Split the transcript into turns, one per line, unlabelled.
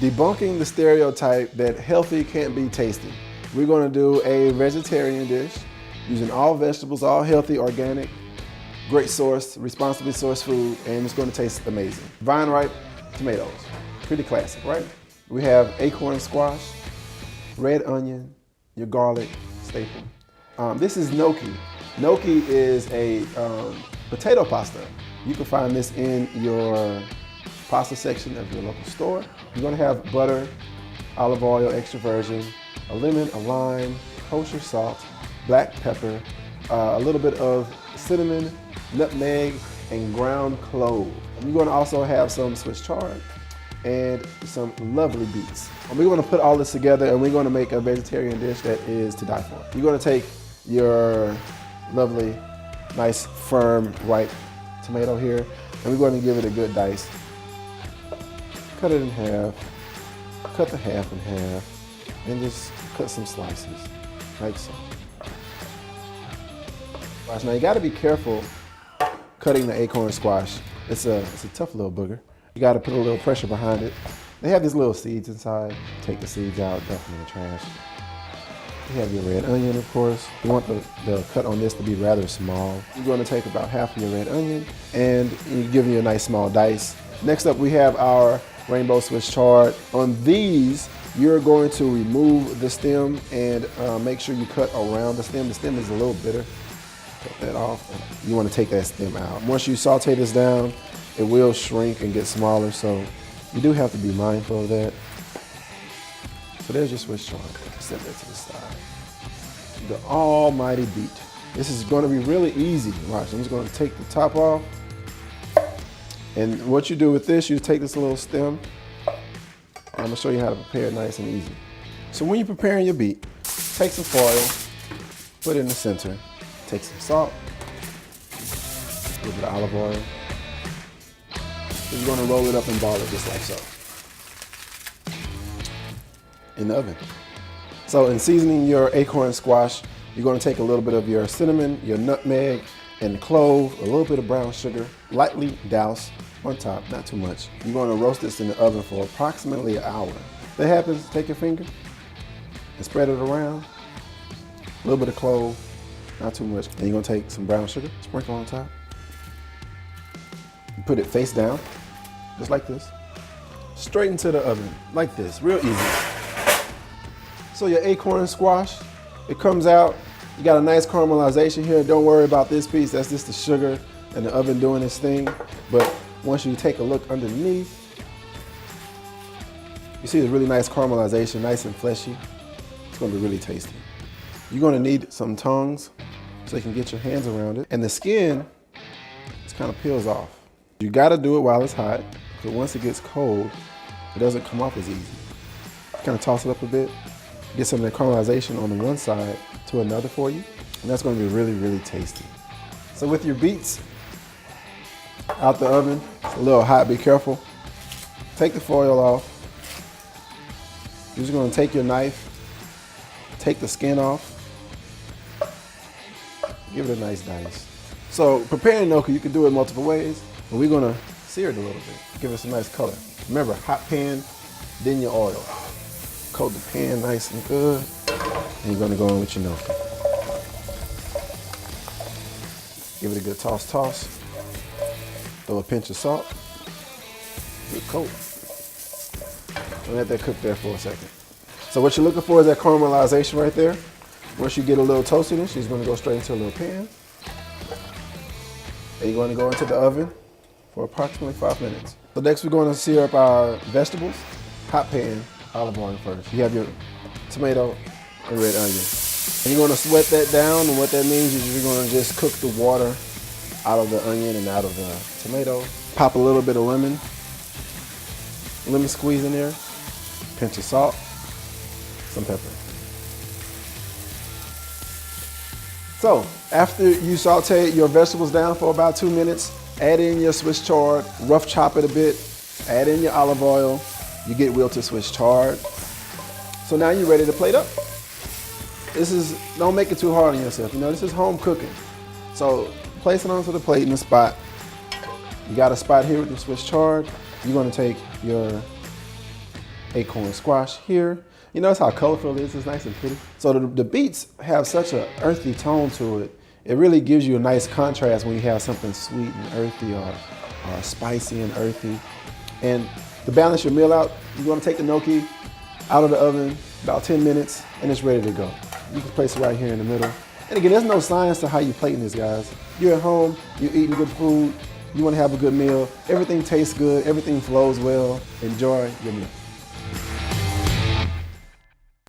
Debunking the stereotype that healthy can't be tasty. We're gonna do a vegetarian dish using all vegetables, all healthy, organic, great source, responsibly sourced food, and it's gonna taste amazing. Vine ripe tomatoes, pretty classic, right? We have acorn squash, red onion, your garlic staple. This is gnocchi. Gnocchi is a potato pasta. You can find this in your pasta section of your local store. You're gonna have butter, olive oil, extra virgin, a lemon, a lime, kosher salt, black pepper, a little bit of cinnamon, nutmeg, and ground clove. You're gonna also have some Swiss chard and some lovely beets. And we're gonna put all this together and we're gonna make a vegetarian dish that is to die for. You're gonna take your lovely, nice, firm, ripe tomato here, and we're gonna give it a good dice. Cut it in half, cut the half in half, and just cut some slices, like so. Now you gotta be careful cutting the acorn squash. It's a tough little booger. You gotta put a little pressure behind it. They have these little seeds inside. Take the seeds out, dump them in the trash. You have your red onion, of course. You want the cut on this to be rather small. You're gonna take about half of your red onion and you give you a nice small dice. Next up, we have our rainbow Swiss chard. On these, you're going to remove the stem and make sure you cut around the stem. The stem is a little bitter. Cut that off. You want to take that stem out. Once you saute this down, it will shrink and get smaller, so you do have to be mindful of that. So there's your Swiss chard. Set that to the side. The almighty beet. This is going to be really easy. Watch, I'm just going to take the top off. And what you do with this, you take this little stem. I'm gonna show you how to prepare it nice and easy. So when you're preparing your beet, take some foil, put it in the center, take some salt, a little bit of olive oil. Then you're gonna roll it up and ball it just like so. In the oven. So in seasoning your acorn squash, you're gonna take a little bit of your cinnamon, your nutmeg, and clove, a little bit of brown sugar, lightly douse on top, not too much. You're gonna roast this in the oven for approximately an hour. If that happens, take your finger and spread it around. A little bit of clove, not too much. And you're gonna take some brown sugar, sprinkle on top. You put it face down, just like this. Straight into the oven, like this, real easy. So your acorn squash, it comes out. You got a nice caramelization here. Don't worry about this piece. That's just the sugar and the oven doing its thing. But once you take a look underneath, you see the really nice caramelization, nice and fleshy. It's gonna be really tasty. You're gonna need some tongs so you can get your hands around it. And the skin just kind of peels off. You gotta do it while it's hot, because once it gets cold, it doesn't come off as easy. Kind of toss it up a bit, get some of the caramelization on the one side to another for you, and that's gonna be really, really tasty. So with your beets out the oven, it's a little hot, be careful. Take the foil off. You're just gonna take your knife, take the skin off, give it a nice dice. So preparing gnocchi, you can do it multiple ways, but we're gonna sear it a little bit, give it some nice color. Remember, hot pan, then your oil. Coat the pan nice and good, and you're gonna go in with your gnocchi. Give it a good toss. Throw a pinch of salt. Good coat. And let that cook there for a second. So what you're looking for is that caramelization right there. Once you get a little toastiness, she's gonna go straight into a little pan. And you're gonna go into the oven for approximately 5 minutes. So next we're gonna sear up our vegetables. Hot pan, olive oil first. You have your tomato and red onion. And you're gonna sweat that down, and what that means is you're gonna just cook the water out of the onion and out of the tomato. Pop a little bit of lemon squeeze in there, pinch of salt, some pepper. So after you saute your vegetables down for about 2 minutes, add in your Swiss chard, rough chop it a bit, add in your olive oil, you get wilted Swiss chard. So now you're ready to plate up. Don't make it too hard on yourself. You know, this is home cooking. So place it onto the plate in the spot. You got a spot here with the Swiss chard. You're gonna take your acorn squash here. You notice how colorful it is? It's nice and pretty. So the beets have such an earthy tone to it. It really gives you a nice contrast when you have something sweet and earthy or spicy and earthy. And to balance your meal out, you're gonna take the gnocchi out of the oven, about 10 minutes, and it's ready to go. You can place it right here in the middle. And again, there's no science to how you plating this, guys. You're at home, you're eating good food, you wanna have a good meal, everything tastes good, everything flows well. Enjoy your meal.